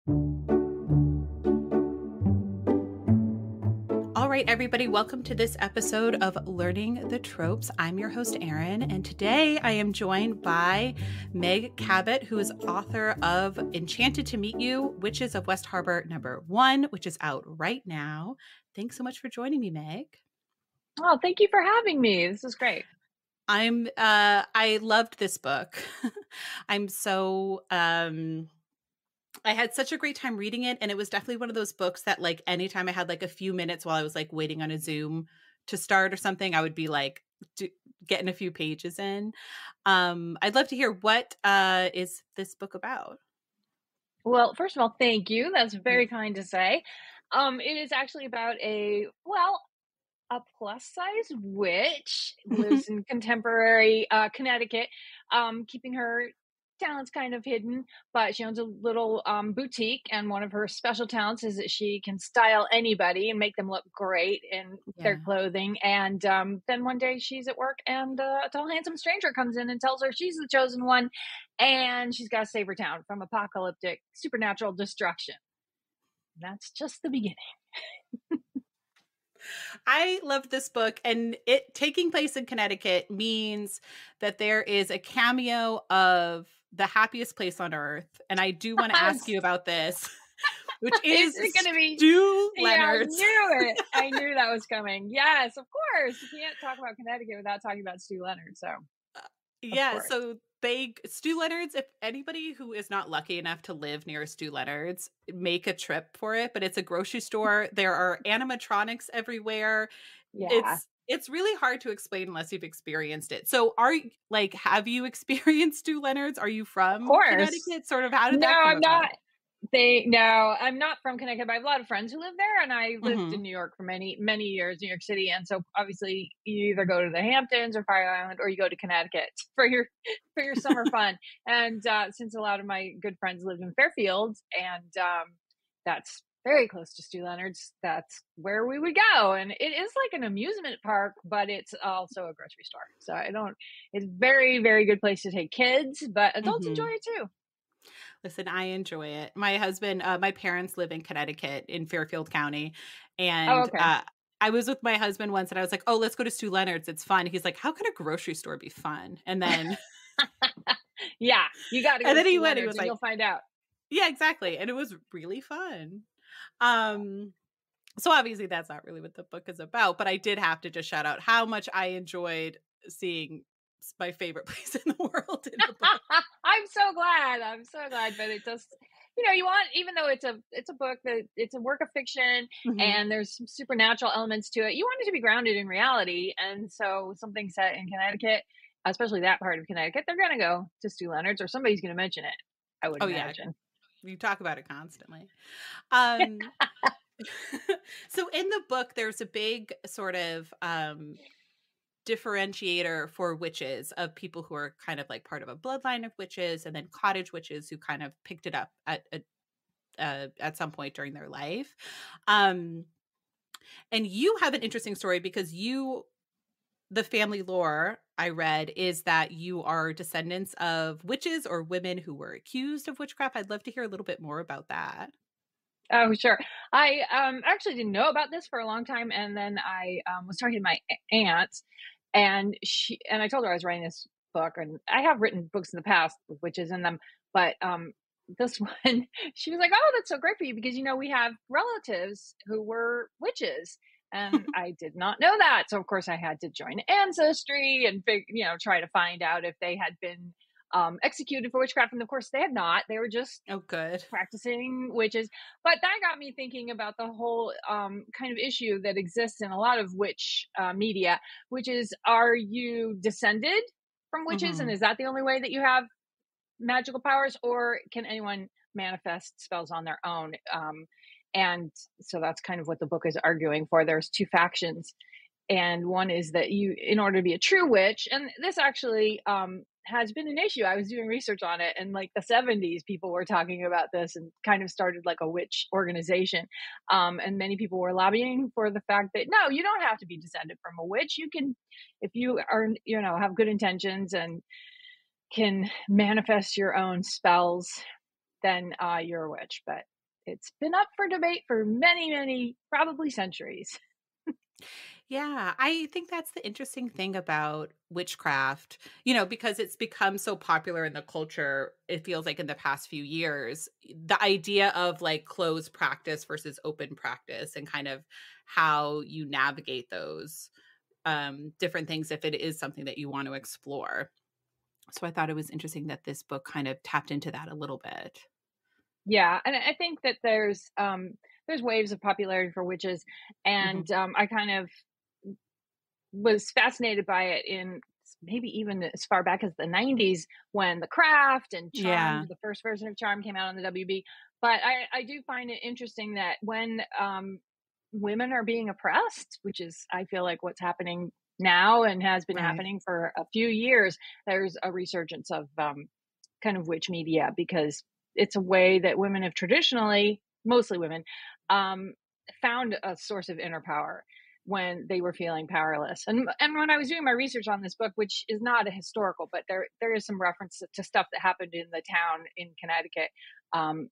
All right, everybody, welcome to this episode of Learning the Tropes. I'm your host, Erin, and today I am joined by Meg Cabot, who is author of Enchanted to Meet You, Witches of West Harbor #1, which is out right now. Thanks so much for joining me, Meg. Oh, thank you for having me. This is great. I loved this book. I'm so I had such a great time reading it, and it was definitely one of those books that, like, anytime I had like a few minutes while I was like waiting on a Zoom to start or something, I would be like getting a few pages in. I'd love to hear what is this book about? Well, first of all, thank you. That's Yeah. very kind to say. It is actually about a plus size witch who lives in contemporary Connecticut, keeping her talents kind of hidden, but she owns a little boutique, and one of her special talents is that she can style anybody and make them look great in their Yeah. clothing. And then one day she's at work, and a tall, handsome stranger comes in and tells her she's the chosen one, and she's got to save her town from apocalyptic supernatural destruction. That's just the beginning. I loved this book, and it taking place in Connecticut means that there is a cameo of the happiest place on earth. And I do want to ask you about this, which Is is it going to be? Stu Yeah, I Leonard's. knew it. I knew that was coming. Yes, of course. You can't talk about Connecticut without talking about Stu Leonard. So, of Yeah, course. so Stu Leonard's, if anybody who is not lucky enough to live near a Stu Leonard's, make a trip for it, but it's a grocery store. There are animatronics everywhere. Yeah, It's really hard to explain unless you've experienced it. So have you experienced Stu Leonard's? Are you of from course. Connecticut? Sort of how did No, that come I'm about? not. No, I'm not from Connecticut, but I have a lot of friends who live there, and I lived in Mhm. New York for many, many years, New York City. And so, obviously, you either go to the Hamptons or Fire Island, or you go to Connecticut for your summer fun. And since a lot of my good friends lived in Fairfield, and that's very close to Stu Leonard's, that's where we would go. And it is like an amusement park, but it's also a grocery store. So I don't. It's very, very good place to take kids, but adults enjoy Mhm. it too. Listen, I enjoy it. My parents live in Connecticut in Fairfield County, Oh, and okay. I was with my husband once, and I was like, "Oh, let's go to Stu Leonard's. It's fun." He's like, "How could a grocery store be fun?" And then, Yeah, you got to go and to then he Stu went. He Leonard's was and like, you'll find out. "Yeah, exactly," and it was really fun. Um, so obviously, that's not really what the book is about, but I did have to just shout out how much I enjoyed seeing my favorite place in the world in the book. I'm so glad. I'm so glad. But it does, you want, even though it's a book that it's a work of fiction Mhm. and there's some supernatural elements to it, you want it to be grounded in reality. And so something set in Connecticut, especially that part of Connecticut, they're gonna go to Stu Leonard's or somebody's gonna mention it, I would Oh yeah, imagine. you talk about it constantly. Um, so in the book, there's a big sort of differentiator for witches of people who are kind of like part of a bloodline of witches, and then cottage witches who kind of picked it up at some point during their life. Um, and you have an interesting story because the family lore I read is that you are descendants of witches or women who were accused of witchcraft. I'd love to hear a little bit more about that. Oh, sure. I actually didn't know about this for a long time, and then I was talking to my aunt, and I told her I was writing this book, and I have written books in the past with witches in them, but this one, she was like, "Oh, that's so great for you because we have relatives who were witches." And I did not know that. So of course I had to join Ancestry and try to find out if they had been executed for witchcraft. And of course they had not. They were just Oh, good. practicing witches. But that got me thinking about the whole kind of issue that exists in a lot of witch media, which is, are you descended from witches? And Hmm. is that the only way that you have magical powers? Or can anyone manifest spells on their own? And so that's kind of what the book is arguing for. There's two factions, and one is that you, in order to be a true witch, and this actually has been an issue. I was doing research on it, and like the 70s people were talking about this and kind of started like a witch organization, and many people were lobbying for the fact that no, you don't have to be descended from a witch. You can, if you are, have good intentions and can manifest your own spells, then you're a witch. But it's been up for debate for many, many, probably centuries. Yeah, I think that's the interesting thing about witchcraft, because it's become so popular in the culture, it feels like in the past few years. The idea of like closed practice versus open practice and kind of how you navigate those different things if it is something that you want to explore. So I thought it was interesting that this book kind of tapped into that a little bit. Yeah, and I think that there's waves of popularity for witches, Hmm. and I kind of was fascinated by it in maybe even as far back as the 90s when The Craft and Charmed, Yeah, the first version of Charm came out on the WB. But I do find it interesting that when women are being oppressed, which is, I feel like, what's happening now and has been right. happening for a few years, there's a resurgence of kind of witch media because it's a way that women have traditionally, mostly women, um, found a source of inner power when they were feeling powerless. And when I was doing my research on this book, which is not a historical, but there is some reference to stuff that happened in the town in Connecticut, um,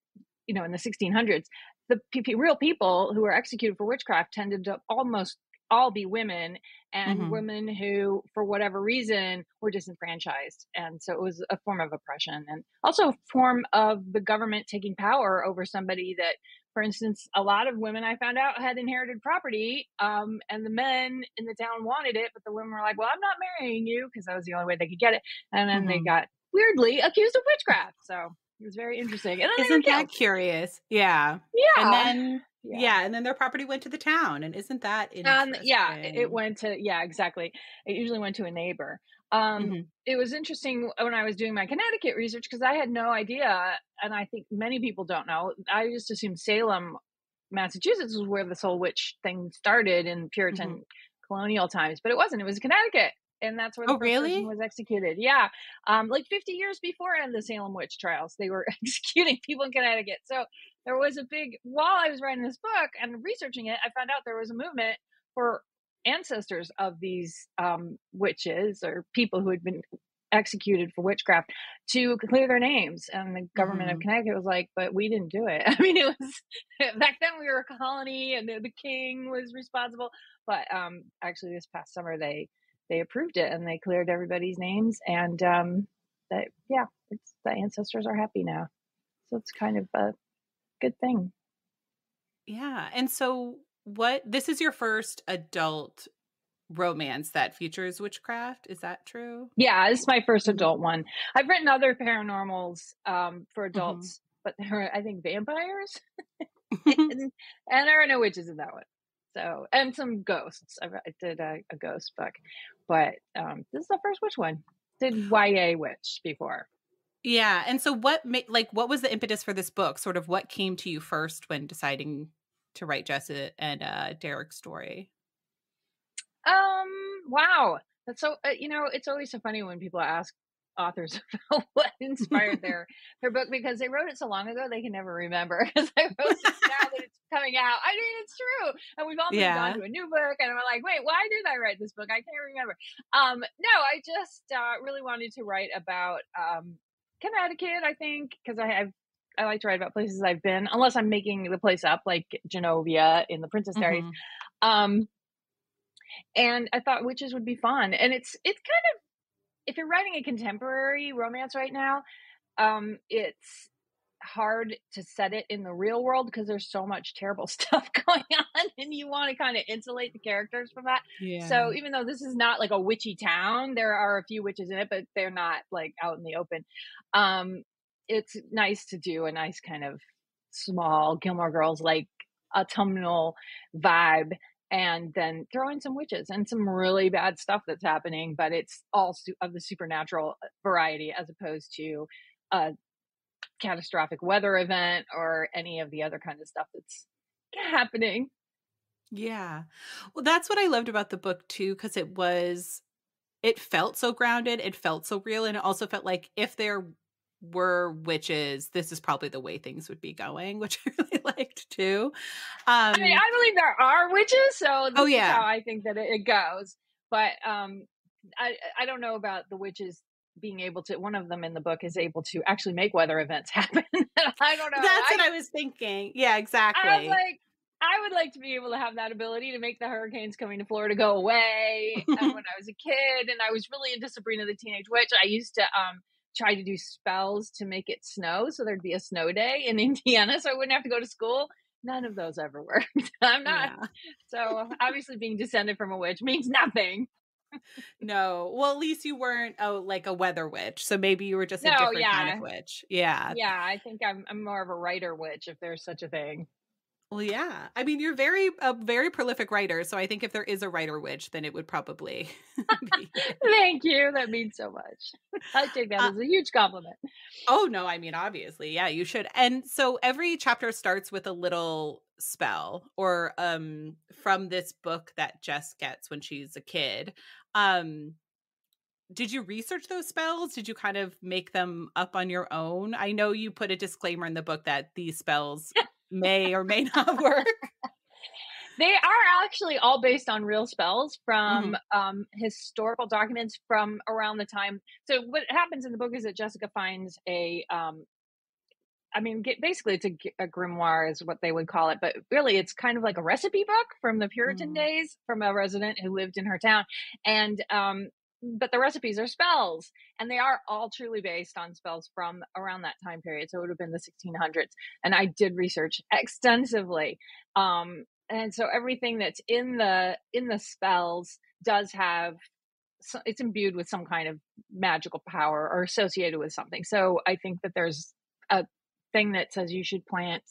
in the 1600s. The real people who were executed for witchcraft tended to almost all be women, and Hmm. women who, for whatever reason, were disenfranchised. And so it was a form of oppression and also a form of the government taking power over somebody that, for instance, a lot of women I found out had inherited property, and the men in the town wanted it, but the women were like, "Well, I'm not marrying you," because that was the only way they could get it. And then they Hmm. got weirdly accused of witchcraft. So it was very interesting. And then they Isn't were that killed. curious? Yeah. And Yeah. then Yeah. yeah, and then their property went to the town, and isn't that Yeah, it interesting? went to, yeah, exactly. It usually went to a neighbor. Mhm. It was interesting when I was doing my Connecticut research because I had no idea, and I think many people don't know. I just assumed Salem, Massachusetts was where this whole witch thing started in Mhm. Puritan colonial times, but it wasn't. It was Connecticut, and that's where the Oh, first person really? was executed. Yeah, like 50 years before the Salem witch trials, they were executing people in Connecticut. So there was a big. While I was writing this book and researching it, I found out there was a movement for ancestors of these witches or people who had been executed for witchcraft to clear their names. And the government of Mhm. Connecticut was like, but we didn't do it. I mean, it was back then we were a colony and the king was responsible. But actually, this past summer, they approved it and they cleared everybody's names. And that, yeah, the ancestors are happy now. So it's kind of a good thing. Yeah, and so what this is your first adult romance that features witchcraft, is that true? Yeah, this is my first Mhm. adult one. I've written other paranormals for Mhm. adults, but there are, I think, vampires, and there are no witches in that one. So, and some ghosts. I did a ghost book, but this is the first witch one. Did YA witch before? Yeah, and so what was the impetus for this book? Sort of what came to you first when deciding to write Jessa and, Derek's story? Wow. That's so, it's always so funny when people ask authors about what inspired their book because they wrote it so long ago they can never remember. Because I wrote it now that it's coming out. I mean, it's true. And we've all moved on Yeah. to a new book, and I'm like, wait, why did I write this book? I can't remember. No, I just really wanted to write about Connecticut. I think because I like to write about places I've been, unless I'm making the place up, like Genovia in the Princess Diaries. Mhm. Um, and I thought witches would be fun. And it's kind of, if you're writing a contemporary romance right now, it's hard to set it in the real world because there's so much terrible stuff going on, and you want to kind of insulate the characters from that. So Yeah. even though this is not like a witchy town, there are a few witches in it, but they're not like out in the open. Um, it's nice to do a nice kind of small Gilmore Girls like autumnal vibe, and then throw in some witches and some really bad stuff that's happening, but it's all of the supernatural variety as opposed to a catastrophic weather event or any of the other kind of stuff that's happening. Yeah. Well, that's what I loved about the book too, because it felt so grounded, it felt so real, and it also felt like if there were witches, this is probably the way things would be going, which I really liked too. I mean, Um I believe there are witches, so Oh, this is how yeah. I think that it goes. But I don't know about the witches being able to, one of them in the book is able to actually make weather events happen. I don't know. That's what I was thinking. Yeah, I was exactly. like, I would like to be able to have that ability to make the hurricanes coming to Florida go away. And when I was a kid and I was really into Sabrina the Teenage Witch, I used to try to do spells to make it snow. So there'd be a snow day in Indiana so I wouldn't have to go to school. None of those ever worked. I'm not. Yeah. So obviously being descended from a witch means nothing. No. Well, at least you weren't, oh, like a weather witch, so maybe you were just a No, different kind of yeah. witch. Yeah. Yeah, I think I'm more of a writer witch if there's such a thing. Well, yeah. I mean, you're very a very prolific writer, so I think if there is a writer witch, then it would probably be you. Thank you. That means so much. I take that Uh, as a huge compliment. oh, no, I mean, obviously, yeah, you should. And so every chapter starts with a little spell or from this book that Jess gets when she's a kid. Um Did you research those spells? Did you kind of make them up on your own? I know you put a disclaimer in the book that these spells may or may not work. They are actually all based on real spells from Mhm, historical documents from around the time. So what happens in the book is that Jessica finds a I mean, basically, it's a grimoire, is what they would call it, but really, it's kind of like a recipe book from the Puritan mhm, days from a resident who lived in her town, and but the recipes are spells, and they are all truly based on spells from around that time period. So it would have been the 1600s, and I did research extensively, and so everything that's in the spells does have. So it's imbued with some kind of magical power or associated with something. So I think that there's a thing that says you should plant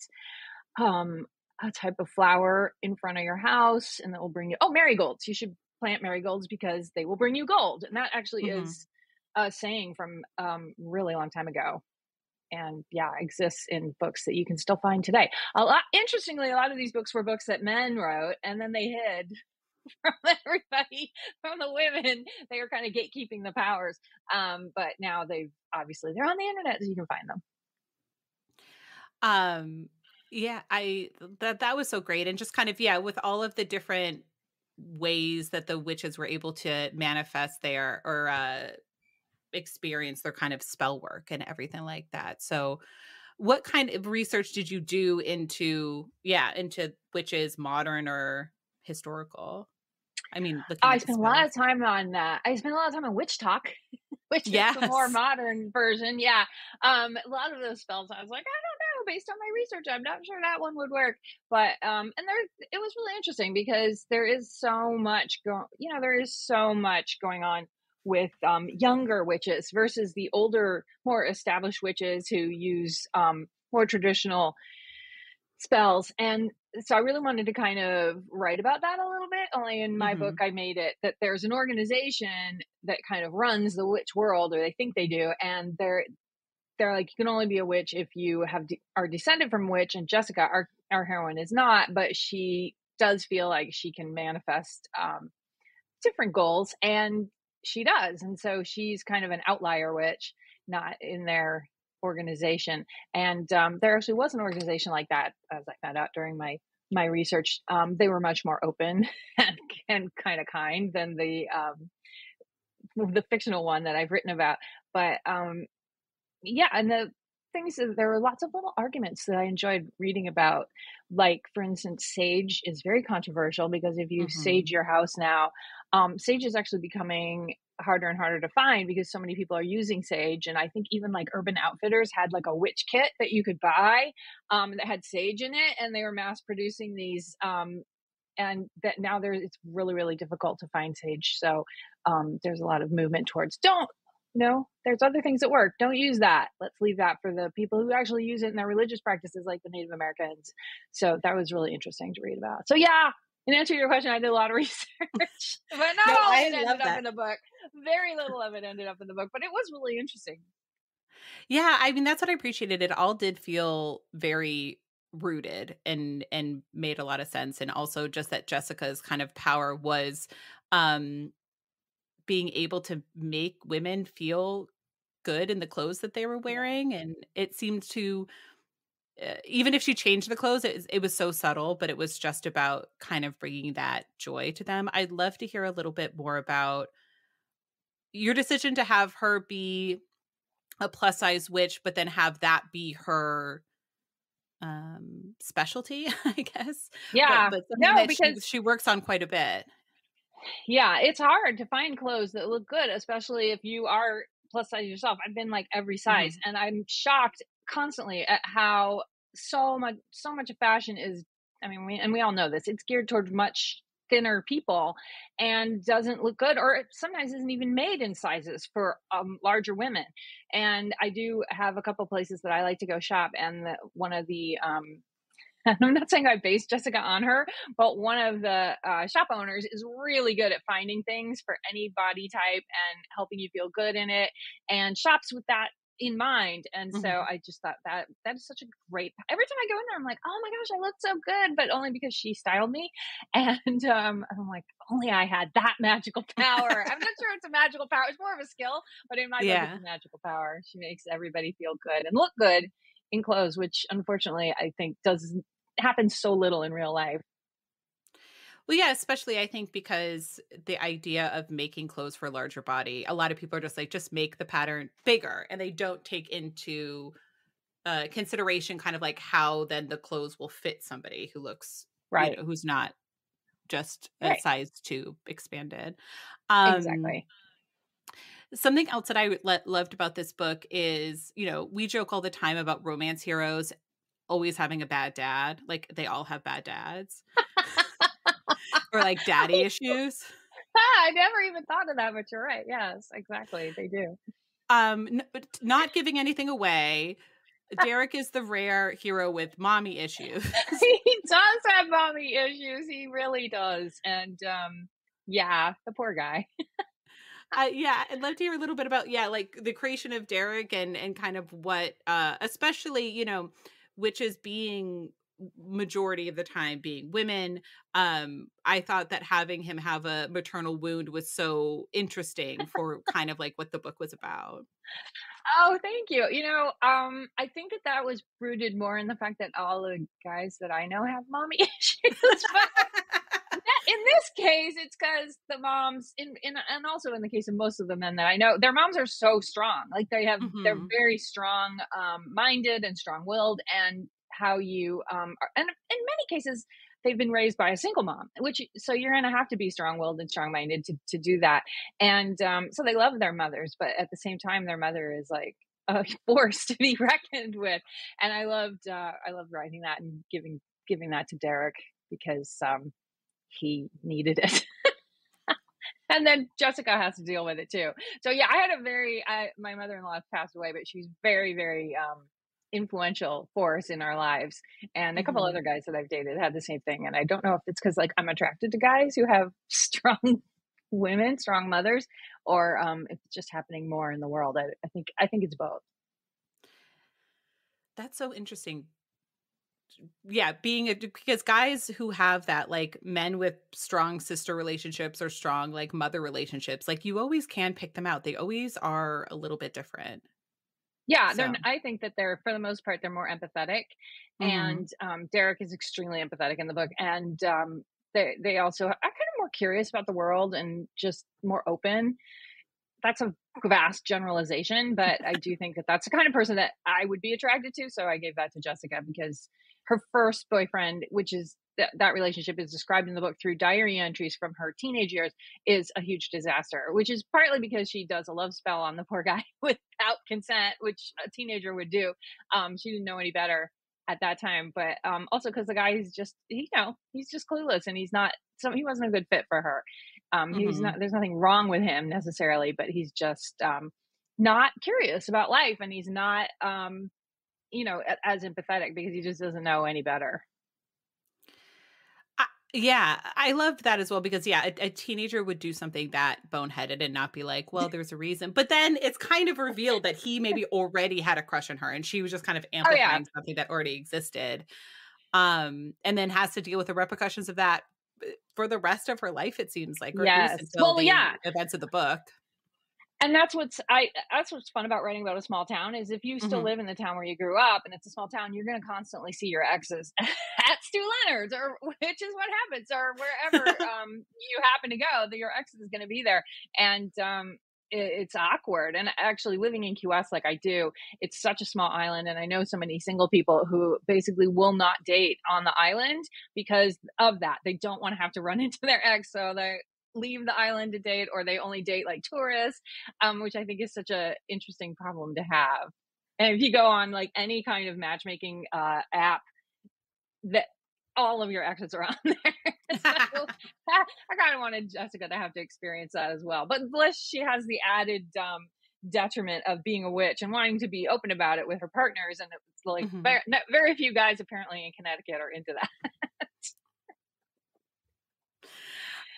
um, a type of flower in front of your house and that will bring you, oh, marigolds. You should plant marigolds because they will bring you gold. And that actually mhm. is a saying from really long time ago. And yeah, exists in books that you can still find today. Interestingly, a lot of these books were books that men wrote and then they hid from everybody, from the women. They were kind of gatekeeping the powers. But now they're on the internet so you can find them. Um, yeah, I that was so great, and just kind of, yeah, with all of the different ways that the witches were able to manifest their or, experience their kind of spell work and everything like that. So what kind of research did you do into into witches, modern or historical? I mean, looking I at the spent a lot spells. of time on I spent a lot of time on Witch Talk, which is the more Yes. modern version. Yeah. A lot of those spells I was like, I don't know, based on my research, I'm not sure that one would work. But and there it was really interesting because there is so much there is so much going on with younger witches versus the older, more established witches who use more traditional spells. And so I really wanted to kind of write about that a little bit. Only in my book, Mhm. I made it that there's an organization that kind of runs the witch world, or they think they do, and they're like, you can only be a witch if you are descended from witch. And Jessica, our heroine, is not, but she does feel like she can manifest different goals, and she does. And so she's kind of an outlier witch, not in their organization. And there actually was an organization like that, as I found out during my research. They were much more open and kind of kind than the fictional one that I've written about. But yeah, and the things is there were lots of little arguments that I enjoyed reading about. Like, for instance, sage is very controversial because if you sage Mhm. your house now, sage is actually becoming harder and harder to find because so many people are using sage. And I think even like Urban Outfitters had like a witch kit that you could buy that had sage in it, and they were mass producing these. And that now it's really really difficult to find sage. So there's a lot of movement towards don't no, there's other things that work. Don't use that. Let's leave that for the people who actually use it in their religious practices, like the Native Americans. So that was really interesting to read about. So yeah, in answer to your question, I did a lot of research, but not No, all of I it love ended up in that. the book. Very little of it ended up in the book, but it was really interesting. Yeah, I mean, that's what I appreciated. It all did feel very rooted and made a lot of sense, and also just that Jessica's kind of power was, um, being able to make women feel good in the clothes that they were Yeah. wearing, and it seemed to, even if she changed the clothes, it was so subtle, but it was just about kind of bringing that joy to them. I'd love to hear a little bit more about your decision to have her be a plus size witch, but then have that be her specialty, I guess, Yeah. but something No, that because she works on quite a bit. yeah, it's hard to find clothes that look good, especially if you are plus size yourself. I've been like every size, Mhm. and I'm shocked constantly at how so much of fashion is. I mean, we all know this. It's geared towards much thinner people and doesn't look good, or it sometimes isn't even made in sizes for larger women. And I do have a couple places that I like to go shop, and one of the I'm not saying I based Jessica on her, but one of the shop owners is really good at finding things for any body type and helping you feel good in it, and shops with that in mind. And so Mhm. I just thought that is such a great. Every time I go in there, I'm like, oh my gosh, I look so good, but only because she styled me. And I'm like, only I had that magical power. I'm not sure it's a magical power; it's more of a skill, but in my book, it's Yeah. a magical power. She makes everybody feel good and look good in clothes, which unfortunately I think does happens so little in real life. Well, yeah, especially I think because the idea of making clothes for a larger body, a lot of people are just like, just make the pattern bigger, and they don't take into consideration kind of like how then the clothes will fit somebody who looks, Right. who's not just a Right. size too expanded. Um, Exactly. Something else that I loved about this book is, we joke all the time about romance heroes always having a bad dad. Like they all have bad dads or like daddy issues. I never even thought of that, but you're right. Yes, exactly. They do. But not giving anything away. Derek is the rare hero with mommy issues. He does have mommy issues. He really does. And yeah, the poor guy. Yeah, I'd love to hear a little bit about, yeah, like the creation of Derek and kind of what, especially, which is being majority of the time being women. I thought that having him have a maternal wound was so interesting for kind of like what the book was about. Oh, thank you. I think that was rooted more in the fact that all the guys that I know have mommy issues, but in this case, it's because the moms and also in the case of most of the men that I know, their moms are so strong. Like they're Mhm. very strong minded and strong willed, and how you and in many cases they've been raised by a single mom, which so you're going to have to be strong willed and strong minded to do that. And so they love their mothers, but at the same time, their mother is like a force to be reckoned with. And I loved writing that and giving that to Derek because he needed it. And then Jessica has to deal with it too. So yeah, I had my mother-in-law passed away, but she's very, very influential force in our lives. And a couple Mhm. other guys that I've dated had the same thing. And I don't know if it's because like I'm attracted to guys who have strong women, strong mothers, or if it's just happening more in the world. I think it's both. That's so interesting. Yeah, being a because guys who have that, like men with strong sister relationships or strong like mother relationships, like you always can pick them out. They always are a little bit different. Yeah, So, I think that they're for the most part they're more empathetic, mhm. and Derek is extremely empathetic in the book, and they also are kind of more curious about the world and just more open. That's a vast generalization, but I do think that that's the kind of person that I would be attracted to. So I gave that to Jessica because her first boyfriend, which is that relationship is described in the book through diary entries from her teenage years, is a huge disaster, which is partly because she does a love spell on the poor guy without consent, which a teenager would do. She didn't know any better at that time, but also because the guy is just, he's just clueless and he wasn't a good fit for her. He was Mhm. not. There's nothing wrong with him necessarily, but he's just not curious about life, and he's not, as empathetic because he just doesn't know any better. Yeah, I loved that as well because yeah, a teenager would do something that boneheaded and not be like, "Well, there's a reason." But then it's kind of revealed that he maybe already had a crush on her and she was just kind of Oh yeah, amplifying something that already existed. And then has to deal with the repercussions of that for the rest of her life, it seems like, or at least yes. until Well, the yeah, events of the book. and that's what's fun about writing about a small town is if you still Mhm. live in the town where you grew up and it's a small town, you're going to constantly see your exes at Stu Leonard's, or which is what happens, or wherever you happen to go, that your ex is going to be there. And it's awkward. And actually living in Key West like I do, it's such a small island, and I know so many single people who basically will not date on the island because of that. They don't want to have to run into their ex, so they leave the island to date, or they only date like tourists, which I think is such a interesting problem to have. And if you go on like any kind of matchmaking app, that all of your exes are on there. So I kind of wanted Jessica to have to experience that as well. But Bliss, she has the added detriment of being a witch and wanting to be open about it with her partners. And it's like Mhm. very few guys apparently in Connecticut are into that.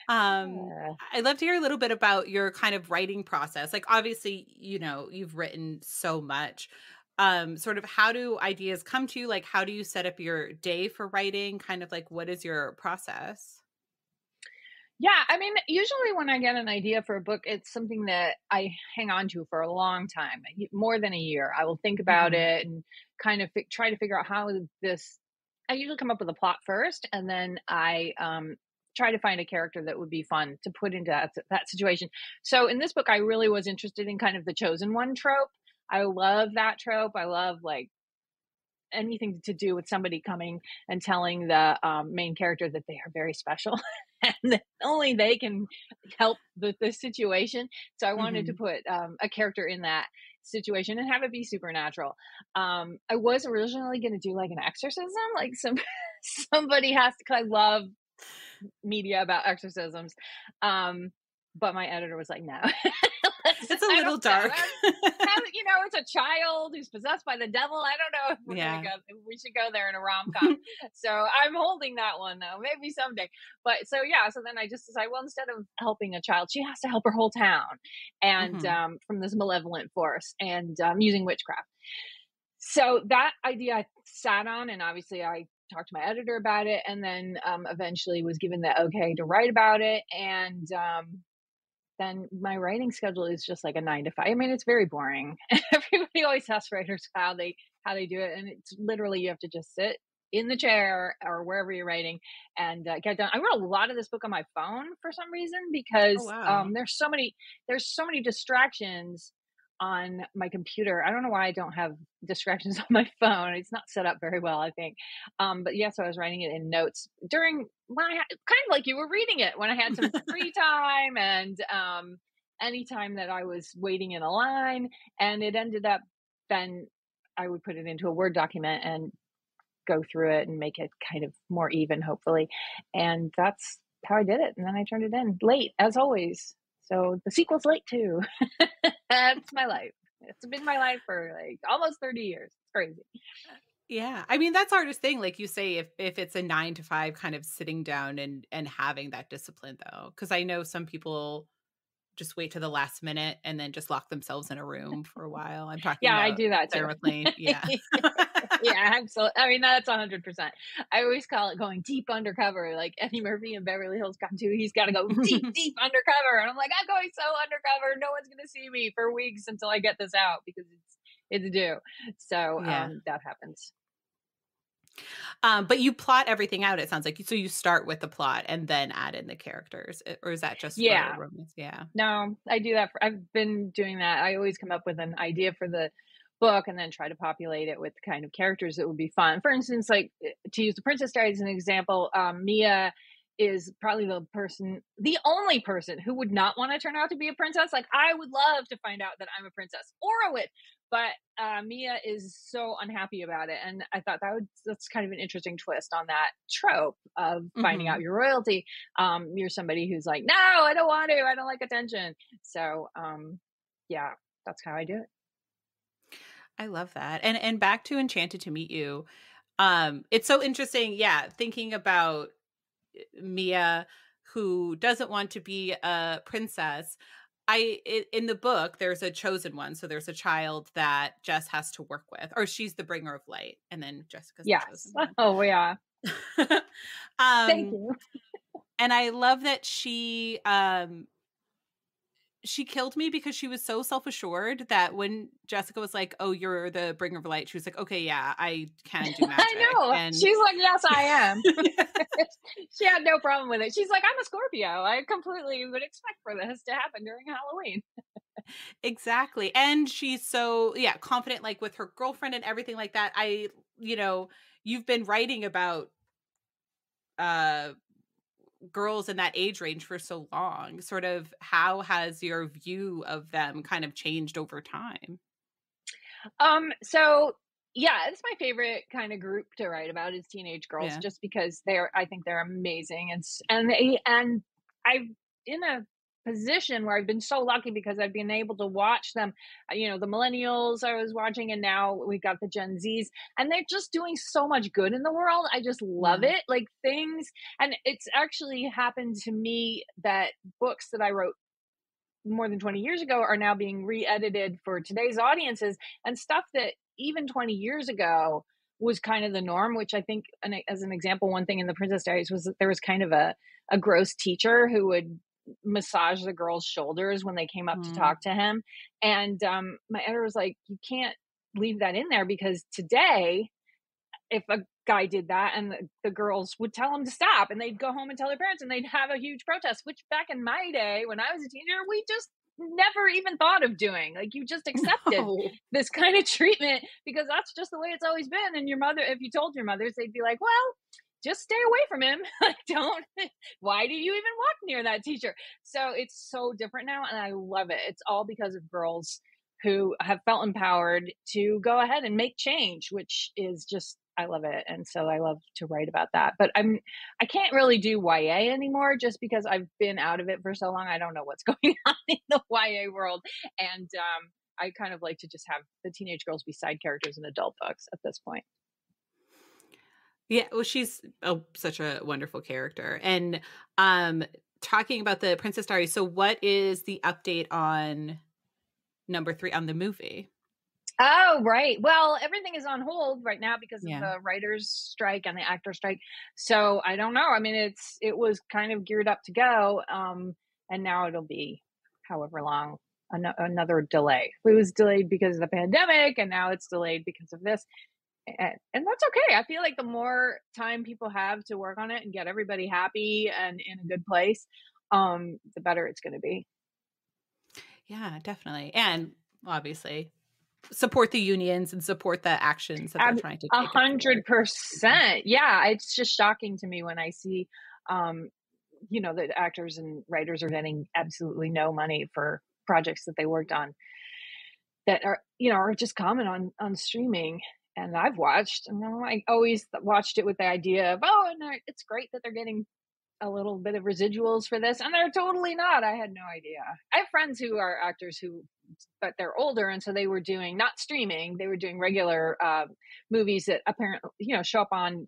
Um, Uh, I'd love to hear a little bit about your kind of writing process. Like, obviously, you've written so much. Sort of how do ideas come to you? Like, how do you set up your day for writing? Kind of like, what is your process? yeah, I mean, usually when I get an idea for a book, it's something that I hang on to for a long time, more than a year. I will think about Mhm. it and kind of try to figure out how this. I usually come up with a plot first, and then I try to find a character that would be fun to put into that situation. So in this book, I really was interested in kind of the chosen one trope. I love that trope. I love like anything to do with somebody coming and telling the main character that they are very special and that only they can help the situation. So I wanted to Mhm. put a character in that situation and have it be supernatural. I was originally going to do like an exorcism, like somebody has to. Cause I love media about exorcisms, but my editor was like, "No, It's a I little don't know. dark. It's a child who's possessed by the devil. I don't know if we're gonna Yeah. go. If we should go there in a rom com." So I'm holding that one though, maybe someday. But so yeah, so then I just decided, well, instead of helping a child, she has to help her whole town, and Mhm. from this malevolent force, and using witchcraft. So that idea I sat on, and obviously I talked to my editor about it, and then eventually was given the okay to write about it. And then my writing schedule is just like a 9 to 5. I mean, it's very boring. Everybody always asks writers how they do it, and it's literally you have to just sit in the chair or wherever you're writing and get done. I wrote a lot of this book on my phone for some reason Oh, because wow. there's so many distractions on my computer. I don't know why I don't have distractions on my phone. It's not set up very well, I think. But yeah, so I was writing it in notes during when I had kind of like you were reading it when I had some free time and anytime that I was waiting in a line. And it ended up then I would put it into a Word document and go through it and make it kind of more even, hopefully. And that's how I did it. And then I turned it in late, as always. So the sequel's late too. That's my life. It's been my life for like almost 30 years. It's crazy. Yeah. I mean, that's the hardest thing. Like you say, if it's a 9 to 5 kind of sitting down and having that discipline though. Cause I know some people just wait to the last minute and then just lock themselves in a room for a while. I'm talking Yeah, I about do that too. Sarah McLean. Yeah. Yeah, absolutely. I mean, that's 100%. I always call it going deep undercover, like Eddie Murphy in Beverly Hills Cop 2. He's got to go deep, deep undercover. And I'm like, I'm going so undercover. No one's going to see me for weeks until I get this out because it's due. So Yeah. that happens. But you plot everything out, it sounds like. So you start with the plot and then add in the characters, or is that just for Yeah. romance? Yeah. No, I do that. I've been doing that. I always come up with an idea for the book and then try to populate it with kind of characters that would be fun. For instance, like to use the Princess Diaries as an example, Mia is probably the only person who would not want to turn out to be a princess. Like I would love to find out that I'm a princess or a witch, but Mia is so unhappy about it, and I thought that's kind of an interesting twist on that trope of finding out Mhm. your royalty. You're somebody who's like, no, I don't want to. I don't like attention. So yeah, that's how I do it. I love that. And back to Enchanted to Meet You. It's so interesting, yeah, thinking about Mia who doesn't want to be a princess. In the book, there's a chosen one, so there's a child that Jess has to work with, or she's the bringer of light, and then Jessica's the Yes. chosen one. Oh yeah. Thank um, you. and I love that she killed me because she was so self-assured that when Jessica was like, "Oh, you're the bringer of light," she was like, "Okay, yeah, I can do I magic." know. And She's like, yes, I am. She had no problem with it. She's like, I'm a Scorpio. I completely would expect for this to happen during Halloween. Exactly. And she's so, yeah, confident, like with her girlfriend and everything like that. You know, you've been writing about uh girls in that age range for so long. Sort of how has your view of them kind of changed over time? So yeah, it's my favorite kind of group to write about is teenage girls, Yeah. just because I think they're amazing, and I'm in a position where I've been so lucky because I've been able to watch them. The millennials I was watching, and now we've got the Gen Zs, and they're just doing so much good in the world. I just love Yeah. it, like things, and it's actually happened to me that books that I wrote more than 20 years ago are now being re-edited for today's audiences, and stuff that even 20 years ago was kind of the norm, which I think, and as an example, one thing in the Princess Diaries was that there was kind of a gross teacher who would massage the girls' shoulders when they came up to Mm. talk to him. And my editor was like, you can't leave that in there, because today if a guy did that, and the girls would tell him to stop, and they'd go home and tell their parents, and they'd have a huge protest, which back in my day when I was a teenager, we just never even thought of doing. Like, you just accepted No. this kind of treatment because that's just the way it's always been. And your mother, if you told your mothers, they'd be like, well, just stay away from him. Like, don't, why do you even walk near that teacher? So it's so different now, and I love it. It's all because of girls who have felt empowered to go ahead and make change, which is just, I love it. And so I love to write about that. But I can't really do YA anymore, just because I've been out of it for so long. I don't know what's going on in the YA world. And I kind of like to just have the teenage girls be side characters in adult books at this point. Yeah, well, she's, such a wonderful character. And, um, talking about the Princess Diaries, so what is the update on number 3 on the movie? Oh, right. Well, everything is on hold right now because of Yeah. the writers' strike and the actor strike. So I don't know. I mean, it was kind of geared up to go, and now it'll be however long, another delay. It was delayed because of the pandemic, and now it's delayed because of this, and that's okay. I feel like the more time people have to work on it and get everybody happy and in a good place, the better it's going to be. Yeah, definitely. And obviously support the unions and support the actions that they're trying to A take it forward. hundred percent. Yeah, it's just shocking to me when I see, um, that actors and writers are getting absolutely no money for projects that they worked on that are just common on streaming. And I've watched, and I always watched it with the idea of, oh, and it's great that they're getting a little bit of residuals for this, and they're totally not. I had no idea. I have friends who are actors but they're older, and so they were doing not streaming, they were doing regular movies that apparently show up on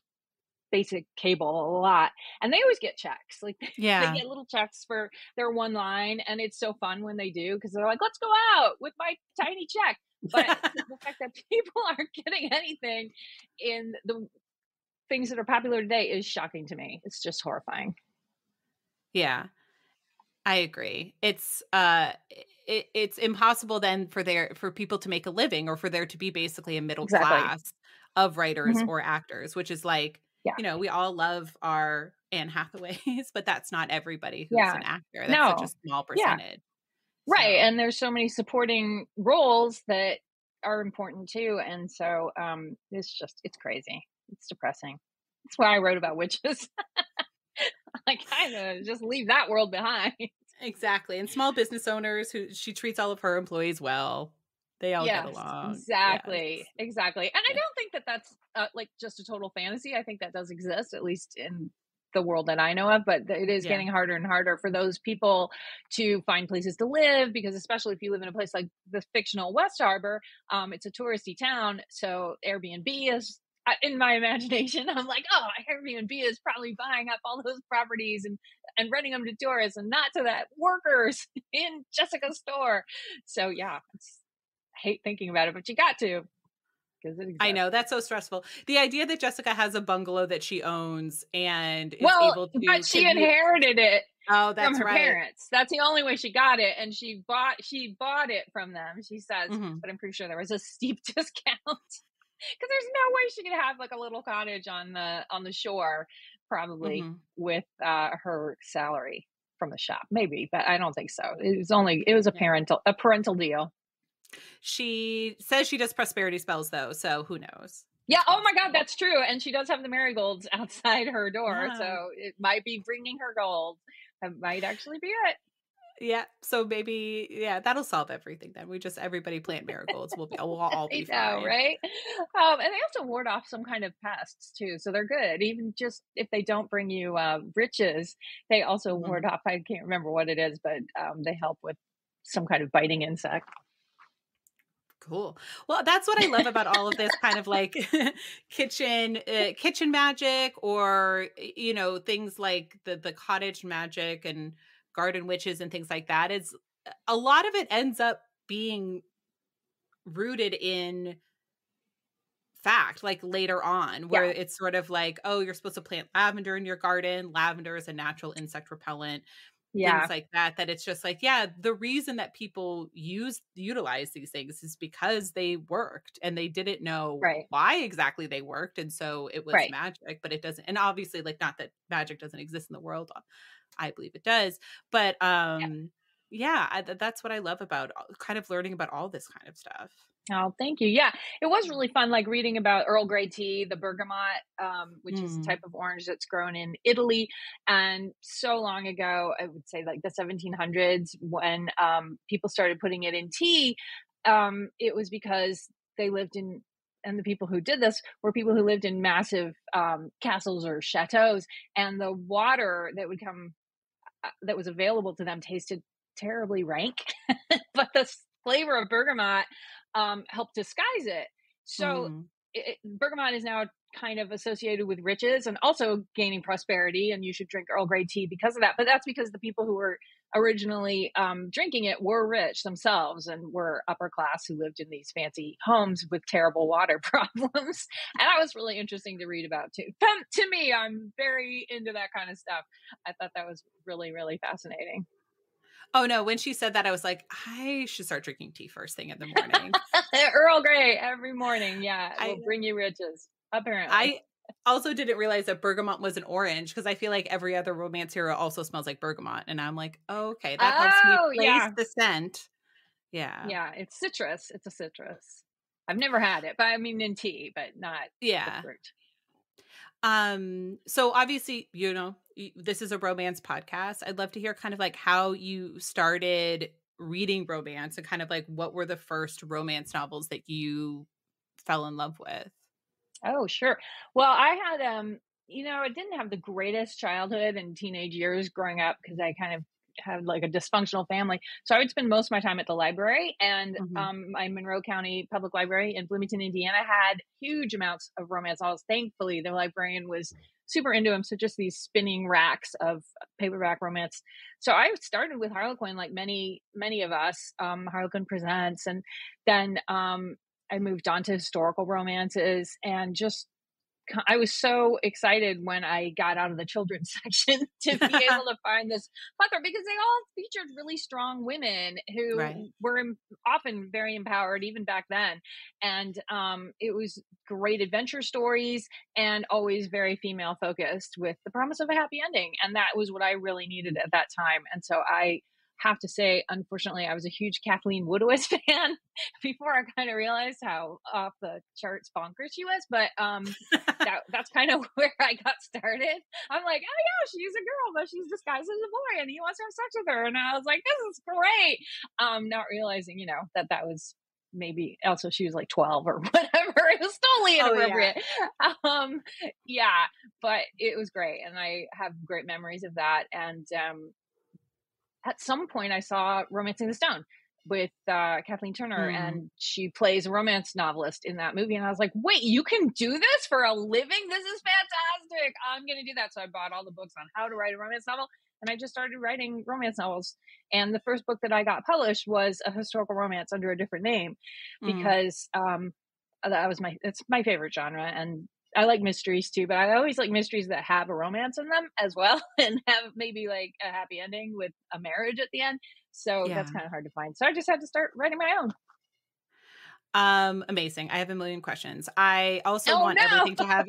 basic cable a lot, and they always get checks. Like, they Yeah. get little checks for their one line, and it's so fun when they do, because they're like, let's go out with my tiny check. But the fact that people aren't getting anything in the things that are popular today is shocking to me. It's just horrifying. Yeah, I agree. It's impossible then for people to make a living, or for there to be basically a middle Exactly. class of writers Hmm. or actors, which is like, Yeah. we all love our Anne Hathaways, but that's not everybody who's Yeah. an actor. That's such a No. small Yeah. percentage. Right. So, And there's so many supporting roles that are important too. And so it's crazy. It's depressing. That's why I wrote about witches. I kind of just leave that world behind. exactly. And small business owners who she treats all of her employees well. They all get Yes, along. Yes. exactly. Exactly. And I Yeah. don't think that that's like just a total fantasy. I think that does exist, at least in the world that I know of, but it is Yeah. getting harder and harder for those people to find places to live, because especially if you live in a place like the fictional West Harbor, it's a touristy town. So Airbnb is, in my imagination, I'm like, oh, Airbnb is probably buying up all those properties and renting them to tourists and not to that workers in Jessica's store. So yeah, I hate thinking about it, but you got to, because it I exists. know, that's so stressful. The idea that Jessica has a bungalow that she owns and is Well, able but to she commute. inherited it Oh, from that's her right. parents. That's the only way she got it, and she bought it from them, she says, Mhm, but I'm pretty sure there was a steep discount, because there's no way she could have like a little cottage on the shore, probably, mhm. with her salary. from the shop, maybe, but I don't think so. It was Yeah. a parental deal. She says she does prosperity spells though, so who knows? Yeah, It's oh my god, possible. that's true, and she does have the marigolds outside her door, Yeah. so it might be bringing her gold. That might actually be it. Yeah, so maybe yeah, that'll solve everything then. We just everybody plant marigolds, we'll all be I know, fine. right? And they also ward off some kind of pests too, so they're good. Even just if they don't bring you riches, they also ward Mhm. off. I can't remember what it is, but they help with some kind of biting insect. Cool. Well, that's what I love about all of this kind of like kitchen magic or things like the cottage magic and garden witches and things like that is a lot of it ends up being rooted in fact like later on where Yeah, it's sort of like, oh, you're supposed to plant lavender in your garden. Lavender is a natural insect repellent, things yeah, like that, that it's just like, yeah, the reason that people utilize these things is because they worked and they didn't know right, why exactly they worked, and so it was right. magic, but it doesn't, and obviously, like, not that magic doesn't exist in the world, I believe it does, but, yeah, that's what I love about, kind of learning about all this kind of stuff. Oh, thank you. Yeah, it was really fun, like reading about Earl Grey tea, the bergamot, which is a Mm, type of orange that's grown in Italy. And so long ago, I would say like the 1700s, when people started putting it in tea, it was because they lived in, and the people who did this were people who lived in massive castles or chateaus, and the water that would come that was available to them tasted terribly rank, but the flavor of bergamot helped disguise it. So mm. bergamot is now kind of associated with riches and also gaining prosperity, and you should drink Earl Grey tea because of that. But that's because the people who were originally drinking it were rich themselves and were upper class who lived in these fancy homes with terrible water problems. And that was really interesting to read about too. To me, I'm very into that kind of stuff. I thought that was really, really fascinating. Oh, no, when she said that, I was like, "I should start drinking tea first thing in the morning." Earl Grey every morning. Yeah, it will I bring you riches, apparently. I also didn't realize that bergamot was an orange because I feel like every other romance hero also smells like bergamot, and I'm like, "Oh, okay, that helps me Oh, place yeah. the scent." Yeah. Yeah, it's citrus. It's a citrus. I've never had it, but I mean in tea, but not the Yeah. fruit. So obviously, this is a romance podcast. I'd love to hear kind of like how you started reading romance and kind of like what were the first romance novels that you fell in love with? Oh, sure. Well, I had, I didn't have the greatest childhood and teenage years growing up because I kind of had like a dysfunctional family. So I would spend most of my time at the library, and Mhm. my Monroe County Public Library in Bloomington, Indiana had huge amounts of romance novels. Thankfully, the librarian was super into them. So just these spinning racks of paperback romance. So I started with Harlequin, like many, many of us, Harlequin Presents, and then I moved on to historical romances, and just I was so excited when I got out of the children's section to be able to find this plethora, because they all featured really strong women Right. who were often very empowered even back then. And it was great adventure stories and always very female focused with the promise of a happy ending. And that was what I really needed at that time. And so I have to say, unfortunately, I was a huge Kathleen Woodowitz fan before I kind of realized how off the charts bonkers she was. But that's kind of where I got started. I'm like, oh yeah, she's a girl, but she's disguised as a boy, and he wants to have sex with her. And I was like, this is great. Not realizing, that was maybe also she was like 12 or whatever. It was totally Oh, yeah. inappropriate. Um, yeah, but it was great, and I have great memories of that. And at some point I saw Romancing the Stone with Kathleen Turner, Mm. and she plays a romance novelist in that movie. And I was like, wait, you can do this for a living? This is fantastic. I'm going to do that. So I bought all the books on how to write a romance novel, and I just started writing romance novels. And the first book that I got published was a historical romance under a different name, Mm. because it's my favorite genre. And I like mysteries too, but I always like mysteries that have a romance in them as well and have maybe like a happy ending with a marriage at the end. So that's Yeah. kind of hard to find. So I just had to start writing my own. Amazing. I have a million questions. I also Oh want everything no. to have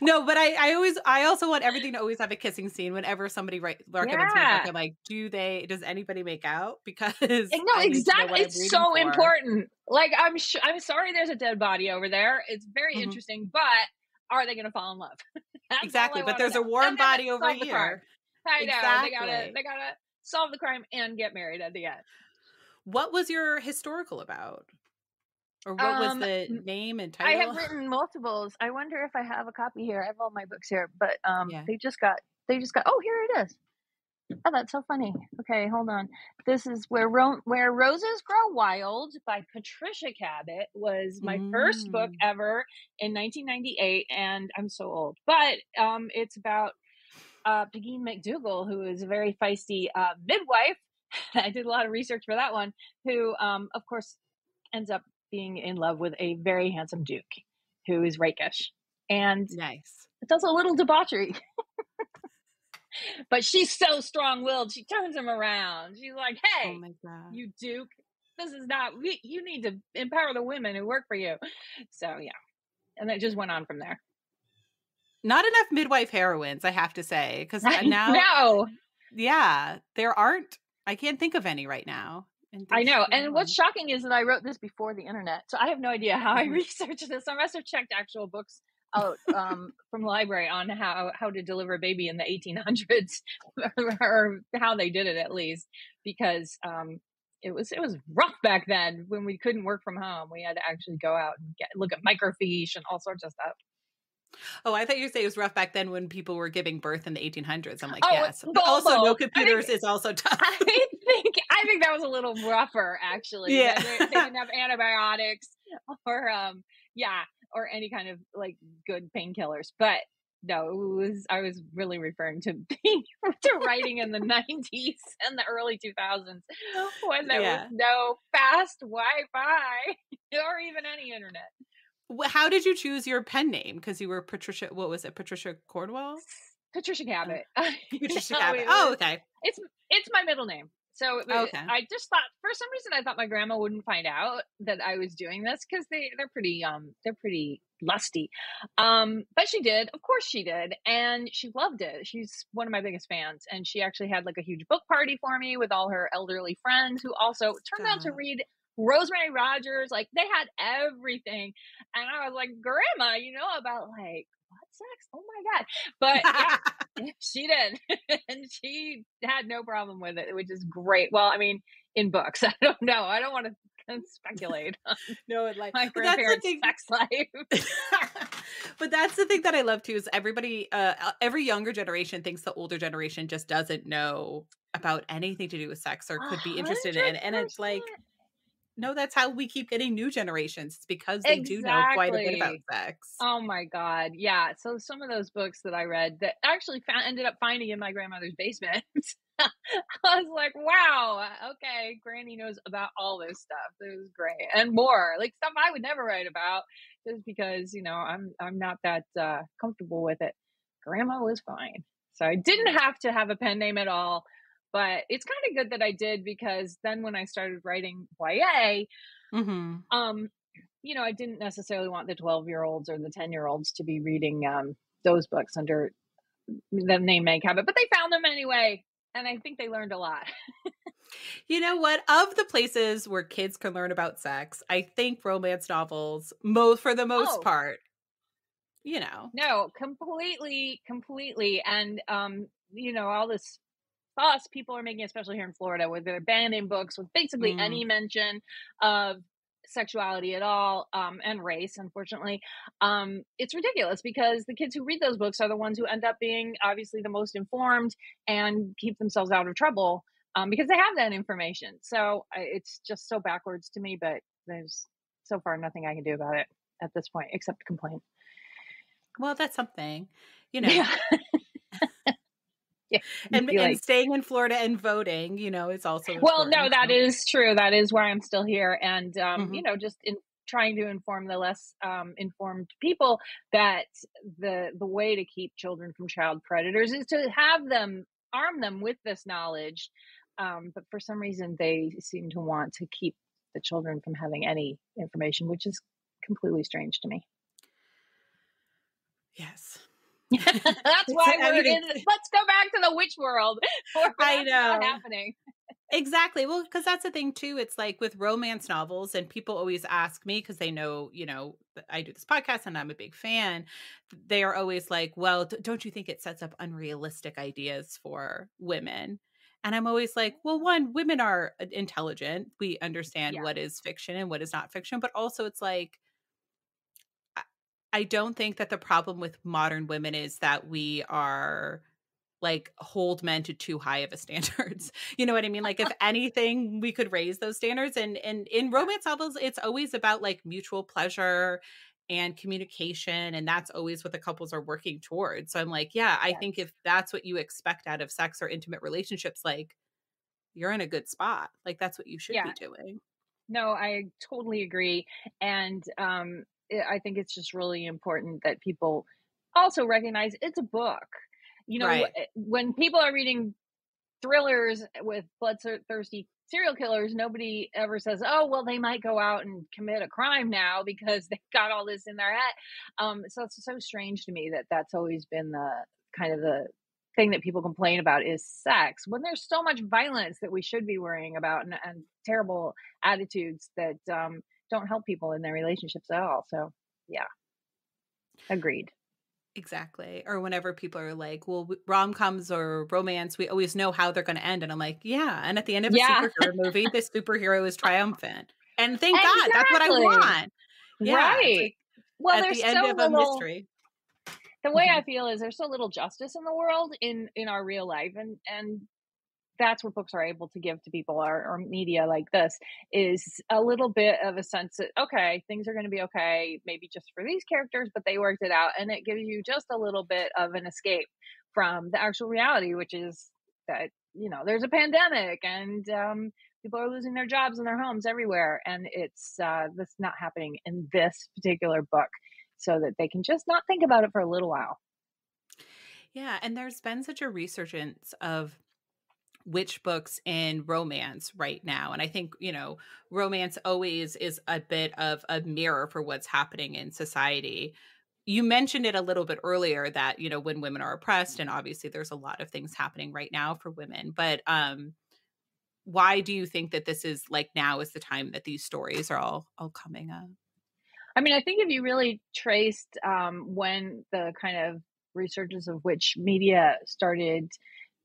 no, but I also want everything to always have a kissing scene whenever somebody recommends me a book. Yeah. I'm like, does anybody make out? Because No, I need to know exactly. what I'm It's reading so for. important. Like, I'm sorry there's a dead body over there. It's very Mhm. interesting, but are they going to fall in love? That's all Exactly. I but want to there's a know. warm And then body over solve the crime. here. I know Exactly. they gotta solve the crime and get married at the end. What was your historical about? Or what was Um, the name and I have title? written multiples. I wonder if I have a copy here. I have all my books here, but Yeah. they just got. Oh, here it is. Oh, that's so funny. Okay, hold on. This is where Roses Grow Wild by Patricia Cabot was my first book Mm. ever in 1998, and I'm so old. But it's about Pegeen McDougal, who is a very feisty midwife. I did a lot of research for that one. Who, of course, ends up being in love with a very handsome duke who is rakish and Nice. does a little debauchery. But she's so strong-willed, she turns him around. She's like, Oh "Hey, my god. you duke, this is not you need to empower the women who work for you." So, yeah, and it just went on from there. Not enough midwife heroines, I have to say, because I now know, yeah, there aren't I can't think of any right now, and there I know, should be and what's more. shocking is that I wrote this before the internet, so I have no idea how I Mhm. researched this. I must have checked actual books out, from the library on how to deliver a baby in the 1800s or how they did it at least, because, it was rough back then when we couldn't work from home. We had to actually go out and look at microfiche and all sorts of stuff. Oh, I thought you say it was rough back then when people were giving birth in the 1800s. I'm like, Oh, "Yes." But both, also, no both. computers is also I tough. I think that was a little rougher actually. Yeah. They didn't have antibiotics or yeah, or any kind of like good painkillers. But no, I was really referring to being to writing in the 90s and the early 2000s when there was Yeah. no fast Wi-Fi or even any internet. How did you choose your pen name? Because you were Patricia what was it, Patricia Cornwell? Patricia Uh, Cabot. Patricia No, Cabot. it Oh, was okay. it's it's my middle name. So Okay. I just thought for some reason I thought my grandma wouldn't find out that I was doing this because they're pretty lusty. But she did, of course she did, and she loved it. She's one of my biggest fans, and she actually had like a huge book party for me with all her elderly friends who also turned out to Stop. read Rosemary Rogers. Like they had everything, and I was like, Grandma, you know about like what sex? Oh my god! But yeah, she did, and she had no problem with it, which is great. Well, I mean, in books, I don't know. I don't want to speculate on No, it like my but that's the grandparents' thing sex life. but that's the thing that I love too is every younger generation thinks the older generation just doesn't know about anything to do with sex or A could be interested in hundred it, and it's like, percent, no, that's how we keep getting new generations. It's because they do know quite a bit about exactly. sex. Oh my god, yeah. So some of those books that I read that actually ended up finding in my grandmother's basement. I was like, wow, okay, Granny knows about all this stuff. It was great and more, like stuff I would never write about, just because I'm not that comfortable with it. Grandma was fine, so I didn't have to have a pen name at all. But it's kind of good that I did because then when I started writing YA, Mhm. um, I didn't necessarily want the 12-year-olds or the 10-year-olds to be reading those books under the name Meg Cabot, but they found them anyway, and I think they learned a lot. You know what? Of the places where kids can learn about sex, I think romance novels, for the most Oh, part, you know. no, completely, completely. And, all this fuss people are making, especially here in Florida, where they're banning books with basically Mm. any mention of sexuality at all, and race, unfortunately. It's ridiculous because the kids who read those books are the ones who end up being obviously the most informed and keep themselves out of trouble, because they have that information. So it's just so backwards to me, but there's so far nothing I can do about it at this point except complain. Well, that's something, you know. Yeah. Yeah. And Be like, staying in Florida and voting, is also well, no, important, that so is true. That is why I'm still here. And, mhm. just in trying to inform the less informed people that the way to keep children from child predators is to have them arm them with this knowledge. But for some reason, they seem to want to keep the children from having any information, which is completely strange to me. Yes. That's why I we're mean, in. Let's go back to the witch world where I that's not know. happening. Exactly. Well, because that's the thing too. It's like with romance novels, and people always ask me because they know, that I do this podcast and I'm a big fan. They are always like, well, don't you think it sets up unrealistic ideas for women? And I'm always like, well, one, women are intelligent. We understand Yeah, what is fiction and what is not fiction. But also, it's like, I I don't think that the problem with modern women is that we are like hold men to too high of a standards. You know what I mean? Like if anything, we could raise those standards. And in yeah, romance novels, it's always about like mutual pleasure and communication. And that's always what the couples are working towards. So I'm like, yeah, I think yes, if that's what you expect out of sex or intimate relationships, like you're in a good spot. Like that's what you should yeah. be doing. No, I totally agree, and I think it's just really important that people also recognize it's a book. Right. When people are reading thrillers with bloodthirsty serial killers, nobody ever says, "Oh, well, they might go out and commit a crime now because they've got all this in their head." So it's so strange to me that that's always been the kind of the thing that people complain about is sex when there's so much violence that we should be worrying about and terrible attitudes that don't help people in their relationships at all. So, yeah, agreed. Exactly. Or whenever people are like, well, rom-coms or romance, we always know how they're going to end. And I'm like, yeah. And at the end of a Yeah, superhero movie, the superhero is triumphant. And thank God, that's what I exactly. want. Yeah. It's Right. like Well, at there's the end so of a little mystery. the way I Mhm. feel is there's so little justice in the world in our real life, and that's what books are able to give to people or media like this is a little bit of a sense that okay, things are going to be okay, maybe just for these characters, but they worked it out, and it gives you just a little bit of an escape from the actual reality, which is that there's a pandemic and people are losing their jobs and their homes everywhere, and it's that's not happening in this particular book, so that they can just not think about it for a little while. Yeah. And there's been such a resurgence of witch books in romance right now. And I think, romance always is a bit of a mirror for what's happening in society. You mentioned it a little bit earlier that, when women are oppressed, and obviously there's a lot of things happening right now for women, but why do you think that this is like now is the time that these stories are all coming up? I mean, I think if you really traced when the kind of resurgence of which media started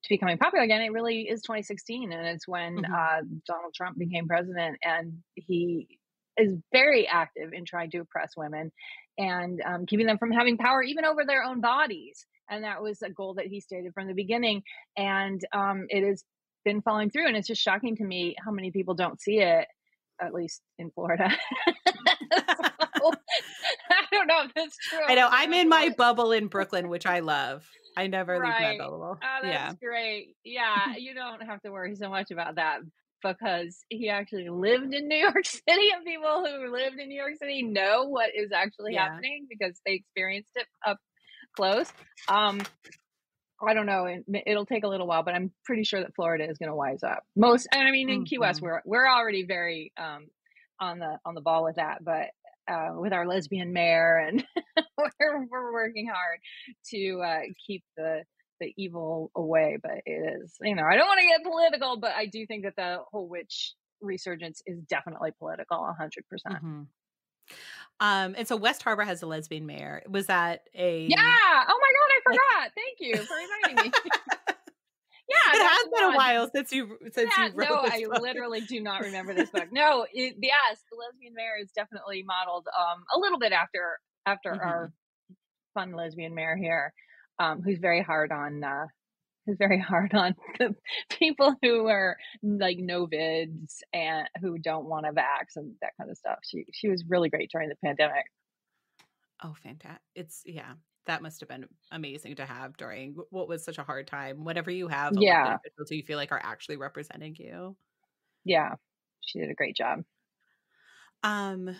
to becoming popular again, it really is 2016, and it's when Mhm. Donald Trump became president, and he is very active in trying to oppress women and keeping them from having power even over their own bodies. And that was a goal that he stated from the beginning, and it has been following through. And it's just shocking to me how many people don't see it, at least in Florida. So, I don't know if that's true I over know the I'm rest in of my our bubble in Brooklyn, which I love. I never leave my right. bubble. Oh, that's Yeah. great. Yeah, you don't have to worry so much about that because he actually lived in New York City, and people who lived in New York City know what is actually Yeah. happening because they experienced it up close. Um, I don't know, it'll take a little while, but I'm pretty sure that Florida is going to wise up. And I mean, in Key West, Mhm. we're already very on the ball with that, but with our lesbian mayor, and we're working hard to keep the evil away. But it is, I don't want to get political, but I do think that the whole witch resurgence is definitely political, 100%. Mhm. And so West Harbor has a lesbian mayor. Was that Yeah. a Oh my God, I like forgot. Thank you for reminding me. Yeah, It that's has a been a nod. while since Yeah, you no, wrote this I book. literally do not remember this book. No, yes, the lesbian mayor is definitely modeled a little bit after our Mhm. fun lesbian mayor here, who's very hard on the people who are like novids and who don't want to vax and that kind of stuff. She was really great during the pandemic. Oh, fantastic! Yeah, that must have been amazing to have during what was such a hard time. Whenever you have elected Yeah, officials who you feel like are actually representing you. yeah, she did a great job. Um,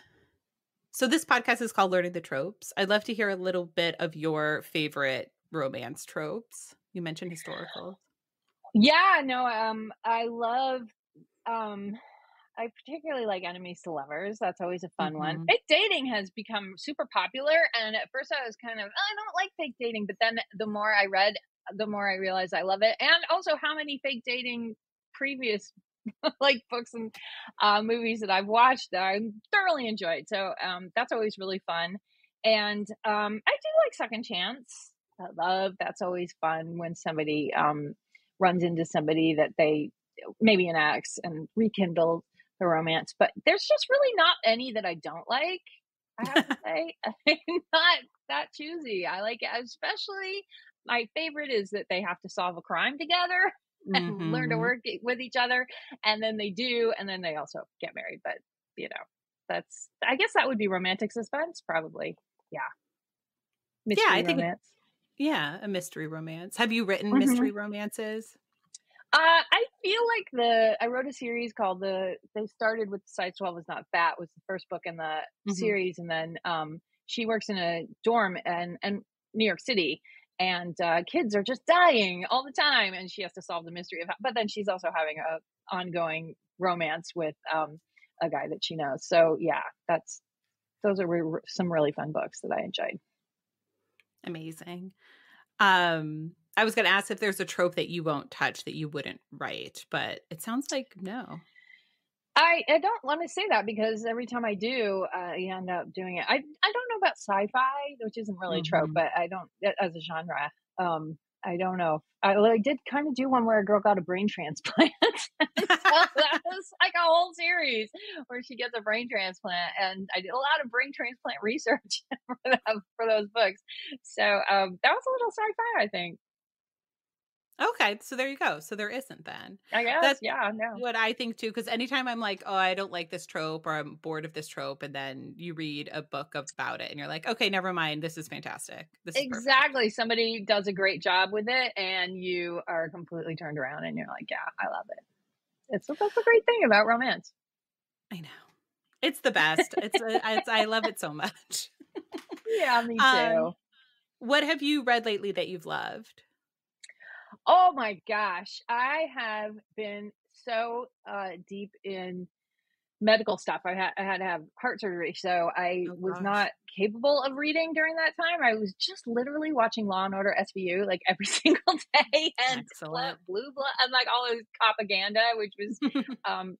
so this podcast is called Learning the Tropes. I'd love to hear a little bit of your favorite romance tropes. You mentioned historical. Yeah, no, I love um I particularly like enemies to lovers. That's always a fun one. Mhm. Fake dating has become super popular, and at first I was kind of, I don't like fake dating, but then the more I read, the more I realized I love it, and also how many fake dating previous like books and movies that I've watched that I thoroughly enjoyed. So that's always really fun, and I do like second chance. I love that's always fun when somebody runs into somebody that they maybe an ex and rekindle the romance, but there's just really not any that I don't like, I have to say. I'm not that choosy. I like it, especially my favorite is that they have to solve a crime together and learn to Mhm. work with each other, and then they do, and then they also get married. But you know, that's I guess that would be romantic suspense, probably. Yeah, Yeah, I mystery think romance. yeah, a mystery romance. Have you written Hmm. mystery romances? I feel like I wrote a series called they started with Size 12 was not fat was the first book in the Mhm. series, and then she works in a dorm and New York City, and kids are just dying all the time, and she has to solve the mystery of. But then she's also having a ongoing romance with a guy that she knows. So yeah, that's those are some really fun books that I enjoyed. Amazing. I was gonna ask if there's a trope that you won't touch that you wouldn't write, but it sounds like no. I don't wanna say that because every time I do, I end up doing it. I don't know about sci-fi, which isn't really a trope, Mhm. but I don't as a genre, I don't know. I did kinda do one where a girl got a brain transplant, and so that was like a whole series where she gets a brain transplant, and I did a lot of brain transplant research for those books. So, that was a little sci-fi, I think. Okay, so there you go. So there isn't then. I guess, That's yeah, no. what I think too, because anytime I'm like, "Oh, I don't like this trope," or "I'm bored of this trope," and then you read a book about it and you're like, "Okay, never mind. This is fantastic. This is perfect." Exactly, somebody does a great job with it, and you are completely turned around, and you're like, "Yeah, I love it." That's a great thing about romance. I know. It's the best. It's I love it so much. Yeah, me Um, too. what have you read lately that you've loved? Oh my gosh, I have been so, deep in medical stuff. I had to have heart surgery, so I Oh was gosh. not capable of reading during that time. I was just literally watching Law and Order SVU like every single day and Excellent. blue blood and like all this propaganda, which was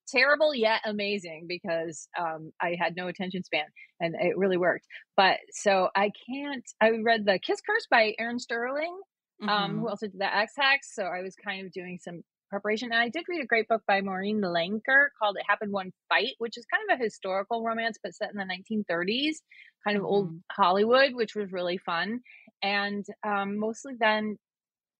terrible yet amazing because I had no attention span and it really worked. But so I can't. I read the Kiss Curse by Aaron Sterling, who Mhm. also did the X Hacks. So I was kind of doing some preparation. And I did read a great book by Maureen Lenker called It Happened One Fight, which is kind of a historical romance, but set in the 1930s, kind of old Mhm. Hollywood, which was really fun. And mostly then,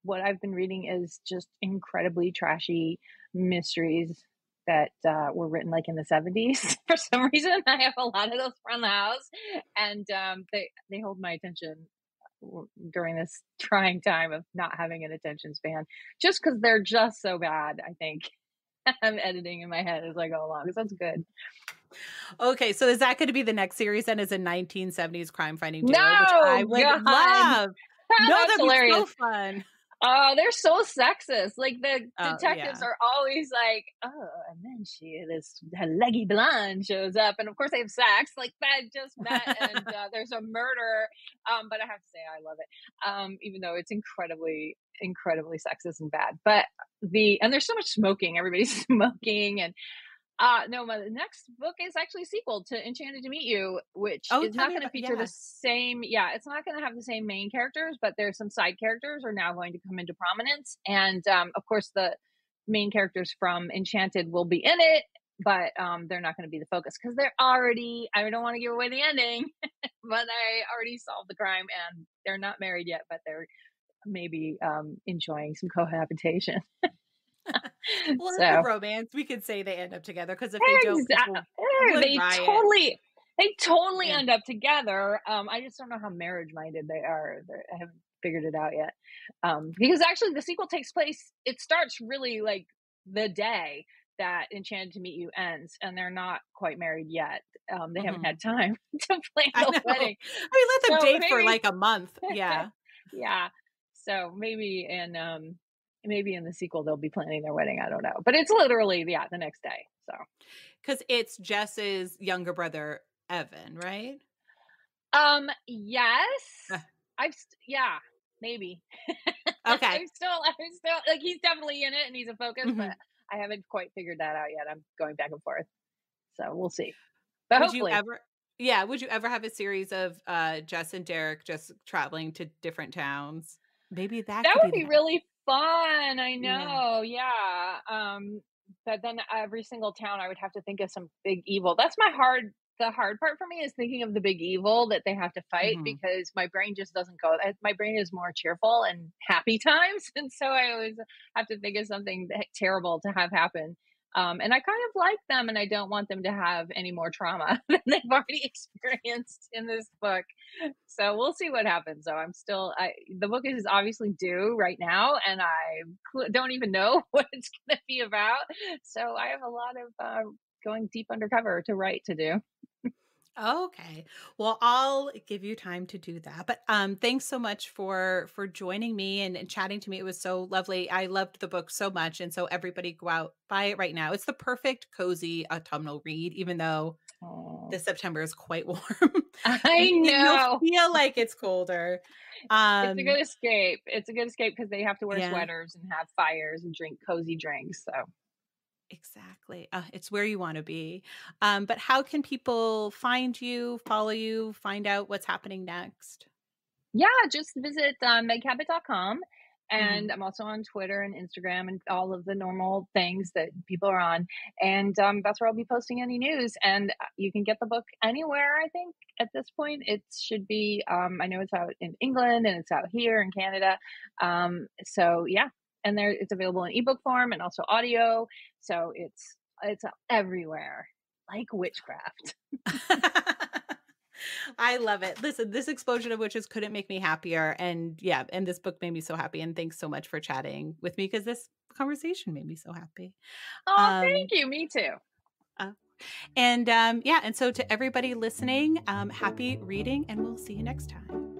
what I've been reading is just incredibly trashy mysteries that were written like in the 70s. For some reason, I have a lot of those around the house, and they hold my attention during this trying time of not having an attention span just because they're just so bad. I think I'm editing in my head as I go along because that's good. Okay, so is that gonna be the next series then is a 1970s crime fighting duo, which I No, would God, love. No, that's that'd be hilarious. so fun. Oh, they're so sexist. Like the Oh, detectives yeah. are always like, "Oh," and then this her leggy blonde shows up, and of course they have sex. Like that just met, and there's a murder. But I have to say, I love it, even though it's incredibly sexist and bad. But and there's so much smoking. Everybody's smoking, and no, my next book is actually a sequel to Enchanted to Meet You, which Oh, is tell not me going to about feature the yeah. same. Yeah, it's not going to have the same main characters, but there's some side characters are now going to come into prominence, and of course the main characters from Enchanted will be in it, but they're not going to be the focus because they're already. I don't want to give away the ending, but I already solved the crime, and they're not married yet, but they're maybe enjoying some cohabitation. Well, it's a So romance. We could say they end up together because if they don't, Exactly. people would riot. They totally Yeah. end up together. I just don't know how marriage minded they are. I haven't figured it out yet. Because actually, the sequel takes place. It starts really like the day that Enchanted to Meet You ends, and they're not quite married yet. They haven't Mhm. had time to plan I the know. wedding. I mean, let them So date for maybe, like a month. Yeah. yeah. So maybe in the sequel they'll be planning their wedding. I don't know, but it's literally the next day. So, Because it's Jess's younger brother, Evan, right? yes, Uh, yeah, maybe. okay. I'm still like, he's definitely in it and he's a focus, but Mhm. I haven't quite figured that out yet. I'm going back and forth. So we'll see. But Would you hopefully. ever Yeah, would you ever have a series of, Jess and Derek just traveling to different towns? Maybe that That could be would the be next. really fun. I Yeah. know. Yeah. But then every single town I would have to think of some big evil. That's the hard part for me is thinking of the big evil that they have to fight Mhm. because my brain just doesn't go. My brain is more cheerful and happy times, and so I always have to think of something terrible to have happen. And I kind of like them, and I don't want them to have any more trauma than they've already experienced in this book. So we'll see what happens. So the book is obviously due right now, and I don't even know what it's going to be about. So I have a lot of going deep undercover to write to do. Okay. Well, I'll give you time to do that. But thanks so much for joining me and chatting to me. It was so lovely. I loved the book so much. And so everybody go out, buy it right now. It's the perfect cozy autumnal read, even though Oh, this September is quite warm. I You'll know. feel like it's colder. It's a good escape. It's a good escape because they have to wear Yeah, sweaters and have fires and drink cozy drinks. So exactly. It's where you want to be. But how can people find you, follow you, find out what's happening next? yeah, just visit, megcabot.com, Mhm. and I'm also on Twitter and Instagram and all of the normal things that people are on, and, that's where I'll be posting any news, and, you can get the book anywhere, I think, at this point. It should be, I know it's out in England, and it's out here in Canada, so yeah, and it's available in ebook form and also audio, so it's everywhere, like witchcraft. I love it. Listen, this explosion of witches couldn't make me happier. And yeah, and this book made me so happy. And thanks so much for chatting with me because this conversation made me so happy. Oh, thank Um, you, me too. uh, yeah, and so to everybody listening, happy reading, and we'll see you next time.